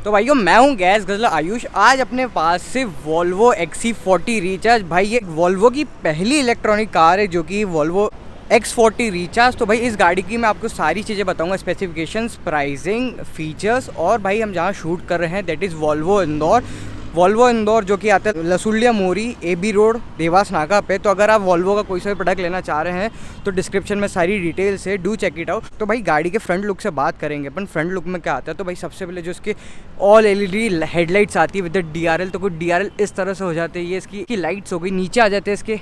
तो भाइयों मैं हूँ गैस गजला आयुष। आज अपने पास से वॉल्वो XC40 रिचार्ज। भाई ये वॉल्वो की पहली इलेक्ट्रॉनिक कार है जो कि वॉल्वो X40 रिचार्ज। तो भाई इस गाड़ी की मैं आपको सारी चीज़ें बताऊंगा, स्पेसिफिकेशंस, प्राइसिंग, फीचर्स। और भाई हम जहाँ शूट कर रहे हैं that is Volvo Indore. Volvo Indore जो कि आता है लसुलिया मोरी AB रोड देवास नाका पे। तो अगर आप वॉल्वो का कोई सा भी प्रोडक्ट लेना चाह रहे हैं तो डिस्क्रिप्शन में सारी डिटेल्स है, डू चेक इट आउट। तो भाई गाड़ी के फ्रंट लुक से बात करेंगे अपन। फ्रंट लुक में क्या आता है तो भाई सबसे पहले जो इसके ऑल LED हेडलाइट्स आती है विद DRL। तो कुछ DRL इस तरह से हो जाते हैं। ये इसकी लाइट्स हो गई, नीचे आ जाते हैं इसके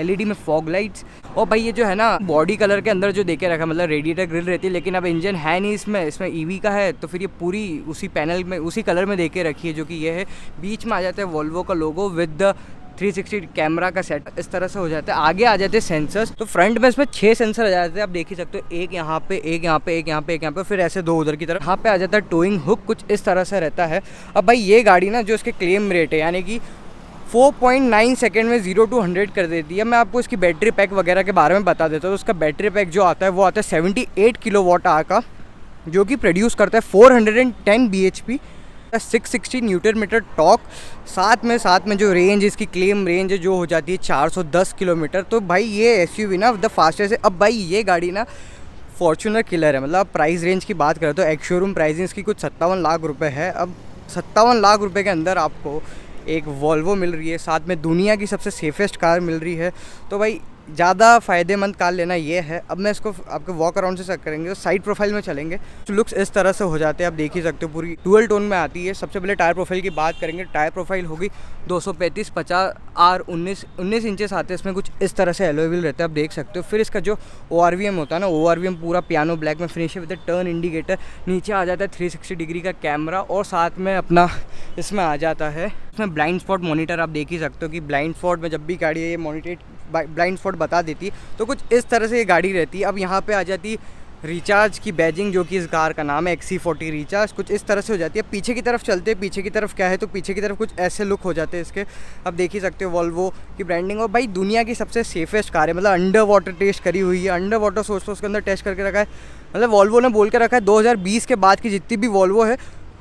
LED में फॉग लाइट्स। और भाई ये जो है ना बॉडी कलर के अंदर जो देके रखा मतलब रेडिएटर ग्रिल रहती है, लेकिन अब इंजन है नहीं इसमें EV का है तो फिर ये पूरी उसी पैनल में उसी कलर में देके रखी है जो कि ये है। बीच में आ जाता है वॉल्वो का लोगो विद द 360 कैमरा का सेट इस तरह से हो जाता है। आगे आ जाते हैं सेंसर्स। तो फ्रंट में इसमें 6 सेंसर आ जाते हैं, आप देख ही सकते हो। एक यहाँ पे, एक यहाँ पे, एक यहाँ पे, एक यहाँ पे, फिर ऐसे 2 उधर की तरफ। यहाँ पे आ जाता है टोइंग हुक, कुछ इस तरह से रहता है। अब भाई ये गाड़ी ना जो इसके क्लेम रेट है यानी कि 4.9 सेकेंड में 0 to 100 कर देती है। मैं आपको इसकी बैटरी पैक वगैरह के बारे में बता देता हूँ। तो उसका बैटरी पैक जो आता है वो आता है 78 किलोवाट आवर का, जो कि प्रोड्यूस करता है 410 bhp, 660 न्यूटन मीटर टॉर्क। साथ में जो रेंज इसकी क्लेम रेंज है जो हो जाती है 410 किलोमीटर। तो भाई ये SUV ना द फास्टेस्ट है। अब भाई ये गाड़ी ना फॉर्च्यूनर किलर है। मतलब प्राइस रेंज की बात करें तो एक्स शोरूम प्राइसिंग इसकी कुछ 57 लाख रुपए है। अब 57 लाख रुपए के अंदर आपको एक वॉल्वो मिल रही है, साथ में दुनिया की सबसे सेफेस्ट कार मिल रही है। तो भाई ज़्यादा फ़ायदेमंद कार लेना ये है। अब मैं इसको आपको वॉक अराउंड से चेक करेंगे तो साइड प्रोफाइल में चलेंगे तो लुक्स इस तरह से हो जाते हैं, आप देख ही सकते हो। पूरी डुअल टोन में आती है। सबसे पहले टायर प्रोफाइल की बात करेंगे। टायर प्रोफाइल होगी 235/50 R19 इंचेस आते हैं इसमें, कुछ इस तरह से एलॉय व्हील रहता है, आप देख सकते हो। फिर इसका जो ORVM होता है ना, ORVM पूरा पियानो ब्लैक में फिनिश है विद टर्न इंडिकेटर। नीचे आ जाता है 360 डिग्री का कैमरा और साथ में अपना इसमें आ जाता है इसमें ब्लाइंड स्पॉट मॉनिटर। आप देख ही सकते हो कि ब्लाइंड स्पॉट में जब भी गाड़ी ये मॉनिटर ब्लाइंड स्पॉट बता देती है। तो कुछ इस तरह से ये गाड़ी रहती है। अब यहाँ पे आ जाती रिचार्ज की बैजिंग जो कि इस कार का नाम है XC40 रिचार्ज, कुछ इस तरह से हो जाती है। पीछे की तरफ चलते हैं, पीछे की तरफ क्या है तो पीछे की तरफ कुछ ऐसे लुक हो जाते हैं इसके, अब देख ही सकते हो वॉल्वो की ब्रांडिंग। और भाई दुनिया की सबसे सेफेस्ट कार है, मतलब अंडर वाटर टेस्ट करी हुई है। अंडर वाटर सोर्स उसके अंदर टेस्ट करके रखा है। मतलब वॉल्वो ने बोल के रखा है 2020 के बाद की जितनी भी वॉल्वो है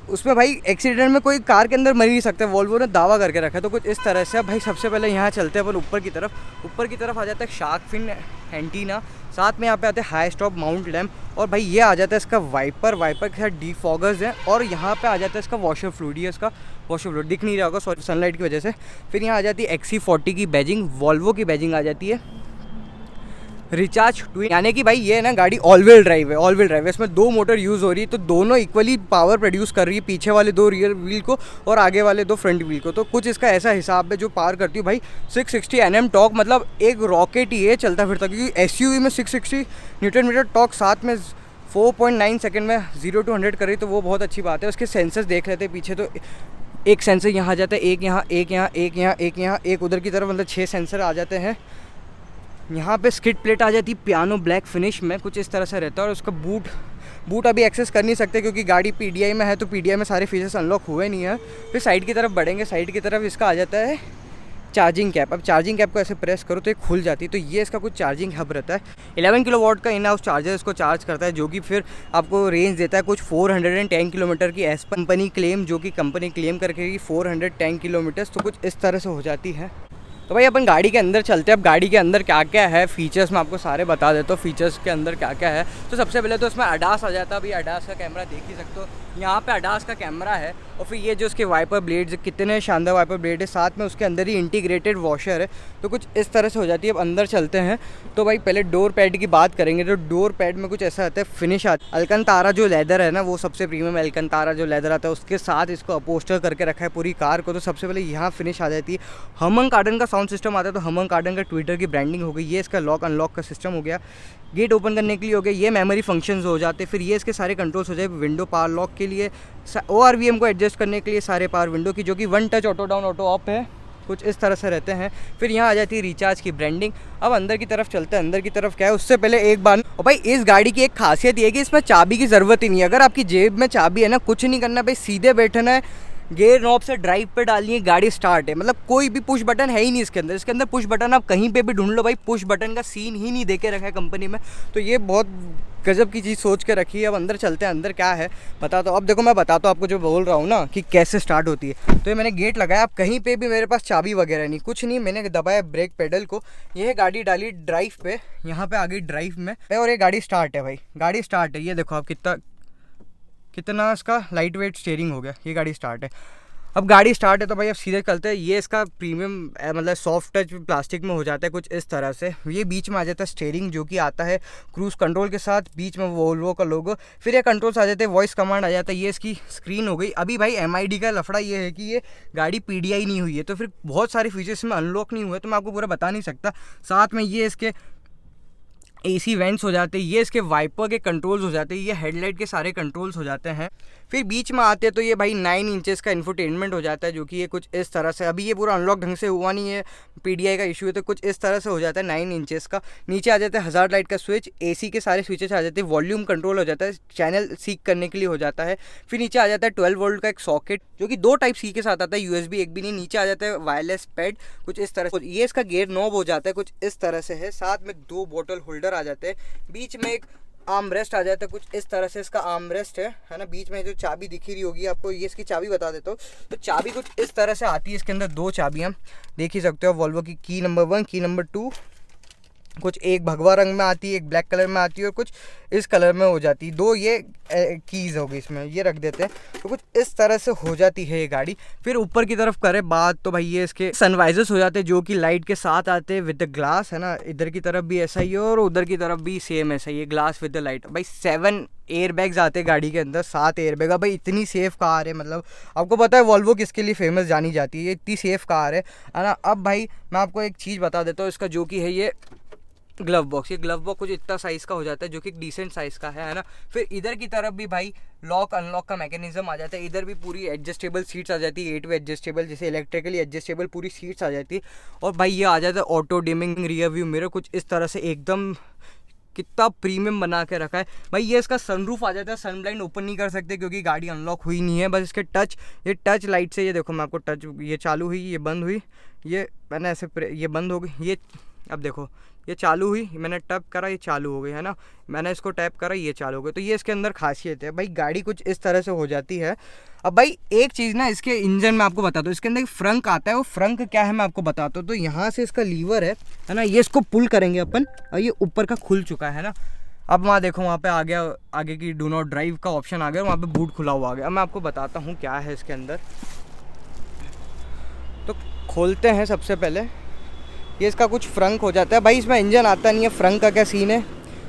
उसमें भाई एक्सीडेंट में कोई कार के अंदर मर नहीं सकता, वॉल्वो ने दावा करके रखा है। तो कुछ इस तरह से। अब भाई सबसे पहले यहाँ चलते हैं अपन ऊपर की तरफ आ जाता है शार्क फिन एंटीना। साथ में यहाँ पे आते हैं हाई स्टॉप माउंट लैम्प। और भाई ये आ जाता है इसका वाइपर के साथ डिफॉगर्स हैं। और यहाँ पे आ जाता है इसका वॉशर फ्लूइड। ये इसका वॉशर फ्लूइड दिख नहीं रहा होगा सॉरी सनलाइट की वजह से। फिर यहाँ आ जाती है XC40 की बैजिंग, वॉल्वो की बैजिंग आ जाती है रिचार्ज ट्विन, यानी कि भाई ये ना गाड़ी ऑल व्हील ड्राइव है। इसमें 2 मोटर यूज़ हो रही है तो दोनों इक्वली पावर प्रोड्यूस कर रही है, पीछे वाले 2 रियर व्हील को और आगे वाले 2 फ्रंट व्हील को। तो कुछ इसका ऐसा हिसाब है जो पावर करती है भाई 660 Nm टॉर्क, मतलब एक रॉकेट ही है चलता फिरता। क्योंकि SUV में 660 न्यूटन मीटर टॉर्क, साथ में 4.9 सेकेंड में 0 to 100 कर रही, तो वो बहुत अच्छी बात है। उसके सेंसर्स देख लेते हैं पीछे। तो एक सेंसर यहाँ आ जाता है, एक यहाँ, एक यहाँ, एक यहाँ, एक यहाँ, एक उधर की तरफ, मतलब 6 सेंसर आ जाते हैं। यहाँ पे स्किड प्लेट आ जाती है पियानो ब्लैक फिनिश में, कुछ इस तरह से रहता है। और उसका बूट अभी एक्सेस कर नहीं सकते क्योंकि गाड़ी PDI में है, तो PDI में सारे फीचर्स अनलॉक हुए नहीं है। फिर साइड की तरफ बढ़ेंगे, साइड की तरफ इसका आ जाता है चार्जिंग कैप। अब चार्जिंग कैप को ऐसे प्रेस करो तो ये खुल जाती है। तो ये इसका कुछ चार्जिंग हब रहता है। 11 किलोवाट का इन हाउस चार्जर इसको चार्ज करता है, जो कि फिर आपको रेंज देता है कुछ 410 किलोमीटर की। एस कंपनी क्लेम, जो कि कंपनी क्लेम करके 410 किलोमीटर्स। तो कुछ इस तरह से हो जाती है। तो भाई अपन गाड़ी के अंदर चलते हैं। अब गाड़ी के अंदर क्या क्या है फीचर्स मैं आपको सारे बता देता हूँ। फीचर्स के अंदर क्या क्या है तो सबसे पहले तो इसमें ADAS आ जाता है। अभी ADAS का कैमरा देख ही सकते हो, यहाँ पे ADAS का कैमरा है। और फिर ये जो उसके वाइपर ब्लेड्स, कितने शानदार वाइपर ब्लेड है, साथ में उसके अंदर ही इंटीग्रेटेड वॉशर है। तो कुछ इस तरह से हो जाती है। अब अंदर चलते हैं तो भाई पहले डोर पैड की बात करेंगे। तो डोर पैड में कुछ ऐसा आता है फिनिश आता है। अलकंतारा जो लेदर है ना वो सबसे प्रीमियम अलकंतारा जो लेदर आता है, उसके साथ इसको अपोस्टर करके रखा है पूरी कार को। तो सबसे पहले यहाँ फिनिश आ जाती है। हमंग कार्डन का साउंड सिस्टम आता है, तो हमंग कार्डन का ट्विटर की ब्रांडिंग हो गई। ये इसका लॉक अनलॉक का सिस्टम हो गया, गेट ओपन करने के लिए हो गया। ये मेमोरी फंक्शंस हो जाते हैं। फिर ये इसके सारे कंट्रोल्स हो जाए विंडो पावर लॉक के लिए, ORVM को एडजस्ट करने के लिए सारे पावर विंडो की, जो कि 1 touch auto down auto of है, कुछ इस तरह से रहते हैं। फिर यहाँ आ जाती है रिचार्ज की ब्रांडिंग। अब अंदर की तरफ चलते हैं। अंदर की तरफ क्या है उससे पहले एक बार, और भाई इस गाड़ी की एक खासियत ये है कि इसमें चाबी की ज़रूरत ही नहीं है। अगर आपकी जेब में चाबी है ना, कुछ नहीं करना भाई, सीधे बैठना है, गियर नॉब से ड्राइव पे डालनी है, गाड़ी स्टार्ट है। मतलब कोई भी पुश बटन है ही नहीं इसके अंदर पुश बटन आप कहीं पे भी ढूंढ लो भाई, पुश बटन का सीन ही नहीं देके रखा है कंपनी में। तो ये बहुत गजब की चीज़ सोच के रखी है। अब अंदर चलते हैं, अंदर क्या है बताता हूँ। अब देखो मैं बताता हूँ आपको, जो बोल रहा हूँ ना कि कैसे स्टार्ट होती है। तो ये मैंने गेट लगाया, अब कहीं पे भी मेरे पास चाबी वगैरह नहीं, कुछ नहीं, मैंने दबाया ब्रेक पेडल को, ये है गाड़ी डाली ड्राइव पे, यहाँ पे आ गई ड्राइव में और ये गाड़ी स्टार्ट है भाई, गाड़ी स्टार्ट है। ये देखो आप कितना इसका लाइट वेट स्टीयरिंग हो गया, ये गाड़ी स्टार्ट है। अब गाड़ी स्टार्ट है तो भाई अब सीधे चलते हैं। ये इसका प्रीमियम मतलब सॉफ्ट टच प्लास्टिक में हो जाता है कुछ इस तरह से। ये बीच में आ जाता है स्टीयरिंग जो कि आता है क्रूज़ कंट्रोल के साथ, बीच में वोल्वो का लोगो, फिर ये कंट्रोल्स आ जाते हैं, वॉइस कमांड आ जाता है। ये इसकी स्क्रीन हो गई। अभी भाई MID का लफड़ा ये है कि ये गाड़ी PDI नहीं हुई है, तो फिर बहुत सारे फीचर्स में अनलॉक नहीं हुए, तो मैं आपको पूरा बता नहीं सकता। साथ में ये इसके AC वेंट्स हो जाते हैं, ये इसके वाइपर के कंट्रोल्स हो जाते हैं, ये हेडलाइट के सारे कंट्रोल्स हो जाते हैं। फिर बीच में आते हैं तो ये भाई 9 इंचेस का इन्फोटेनमेंट हो जाता है, जो कि ये कुछ इस तरह से, अभी ये पूरा अनलॉक ढंग से हुआ नहीं है, PDI का इशू है, तो कुछ इस तरह से हो जाता है 9 इंचेस का। नीचे आ जाता है हज़ार्ड लाइट का स्विच, AC के सारे स्विचेस आ जाते हैं, वॉल्यूम कंट्रोल हो जाता है, चैनल सीक करने के लिए हो जाता है। फिर नीचे आ जाता है 12 वोल्ट का एक सॉकेट, जो कि 2 टाइप C के साथ आता है, USB एक भी नहीं। नीचे आ जाता है वायरलेस पैड कुछ इस तरह से, ये इसका गियर नॉब हो जाता है कुछ इस तरह से है। साथ में 2 बोतल होल्डर आ जाते हैं, बीच में एक आर्म रेस्ट आ जाता है कुछ इस तरह से, इसका आर्म रेस्ट है ना। बीच में जो चाबी दिख रही होगी आपको, ये इसकी चाबी बता देता हूँ। तो चाबी कुछ इस तरह से आती है, इसके अंदर 2 चाबियाँ देख ही सकते हो, वॉल्वो की नंबर 1, की नंबर 2, कुछ एक भगवा रंग में आती है, एक ब्लैक कलर में आती है और कुछ इस कलर में हो जाती है। 2 ये कीज़ होगी इसमें, ये रख देते हैं, तो कुछ इस तरह से हो जाती है ये गाड़ी। फिर ऊपर की तरफ करें बात तो भाई ये इसके सनवाइजर्स हो जाते हैं, जो कि लाइट के साथ आते हैं विद द ग्लास, है ना। इधर की तरफ भी ऐसा ही है और उधर की तरफ भी सेम ऐसा ही है, ग्लास विद द लाइट। भाई 7 एयर बैग्स आते हैं गाड़ी के अंदर, 7 एयर बैग। भाई इतनी सेफ कार है, मतलब आपको पता है वॉल्वो किसके लिए फेमस जानी जाती है, ये इतनी सेफ कार है ना। अब भाई मैं आपको एक चीज़ बता देता हूँ इसका, जो कि है ये ग्लव बॉक्स। ये ग्लव बॉक्स कुछ इतना साइज़ का हो जाता है, जो कि डिसेंट साइज़ का है ना। फिर इधर की तरफ भी भाई लॉक अनलॉक का मैकेनिज्म आ जाता है। इधर भी पूरी एडजस्टेबल सीट्स आ जाती है, 8 वे एडजस्टेबल, जैसे इलेक्ट्रिकली एडजस्टेबल पूरी सीट्स आ जाती है। और भाई ये आ जाता है auto dimming rear view mirror कुछ इस तरह से, एकदम कितना प्रीमियम बना के रखा है भाई। ये इसका सनरूफ आ जाता है, सन ब्लाइंड ओपन नहीं कर सकते क्योंकि गाड़ी अनलॉक हुई नहीं है, बस इसके ये टच लाइट से, ये देखो मैं आपको टच, ये चालू हुई, ये बंद हुई, ये मैंने ऐसे ये बंद हो गई, ये अब देखो ये चालू हुई, मैंने टैप करा ये चालू हो गई, है ना। मैंने इसको टैप करा ये चालू हो गई। तो ये इसके अंदर खासियत है भाई, गाड़ी कुछ इस तरह से हो जाती है। अब भाई एक चीज़ ना, इसके इंजन में आपको बताता हूँ, इसके अंदर एक फ्रंक आता है, वो फ्रंक क्या है मैं आपको बताता हूँ। तो यहाँ से इसका लीवर है ना, ये इसको पुल करेंगे अपन और ये ऊपर का खुल चुका है ना। अब वहाँ देखो, वहाँ पे आ गया आगे की डू नॉट ड्राइव का ऑप्शन आ गया, वहाँ पे बूट खुला हुआ आ गया। अब मैं आपको बताता हूँ क्या है इसके अंदर। तो खोलते हैं सबसे पहले, ये इसका कुछ फ्रंक हो जाता है भाई, इसमें इंजन आता नहीं है। फ्रंक का क्या सीन है,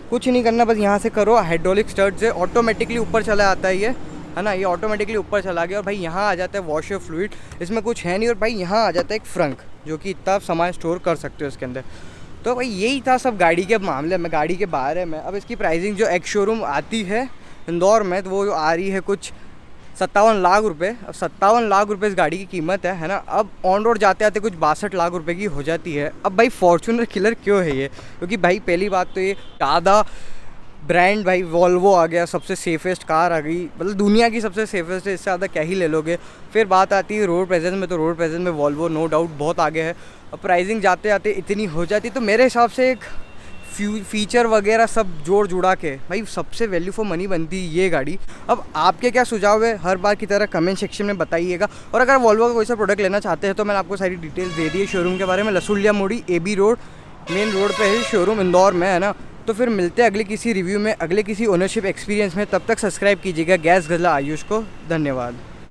कुछ नहीं करना, बस यहाँ से करो, हाइड्रोलिक स्टार्ट से ऑटोमेटिकली ऊपर चला आता है ये, है ना। ये ऑटोमेटिकली ऊपर चला गया और भाई यहाँ आ जाता है वॉशर फ्लूइड, इसमें कुछ है नहीं। और भाई यहाँ आ जाता है एक फ्रंक, जो कि इतना सामान स्टोर कर सकते हो इसके अंदर। तो भाई यही था सब गाड़ी के मामले में, गाड़ी के बारे में। अब इसकी प्राइसिंग जो एक्स शोरूम आती है इंदौर में, तो वो आ रही है कुछ 57 लाख रुपये। अब 57 लाख रुपये इस गाड़ी की कीमत है ना। अब ऑन रोड जाते आते कुछ 62 लाख रुपए की हो जाती है। अब भाई फॉर्च्यूनर किलर क्यों है ये, क्योंकि भाई पहली बात तो ये ज़्यादा ब्रांड, भाई वॉल्वो आ गया, सबसे सेफेस्ट कार आ गई, मतलब दुनिया की सबसे सेफेस्ट है, इससे ज़्यादा क्या ही ले लोगे। फिर बात आती है रोड प्रेजेंस में, तो रोड प्रेजेंस में वॉल्वो नो डाउट बहुत आगे है। अब प्राइसिंग जाते जाते इतनी हो जाती, तो मेरे हिसाब से एक फीचर वगैरह सब जोड़ जुड़ा के भाई सबसे वैल्यू फॉर मनी बनती है ये गाड़ी। अब आपके क्या सुझाव है, हर बार की तरह कमेंट सेक्शन में बताइएगा। और अगर वॉल्वो का कोई सा प्रोडक्ट लेना चाहते हैं तो मैंने आपको सारी डिटेल्स दे दी है शोरूम के बारे में। लसुलिया मोड़ी AB रोड, मेन रोड पे है शोरूम इंदौर में, है ना। तो फिर मिलते हैं अगले किसी रिव्यू में, अगले किसी ओनरशिप एक्सपीरियंस में। तब तक सब्सक्राइब कीजिएगा गैस गजला आयुष को। धन्यवाद।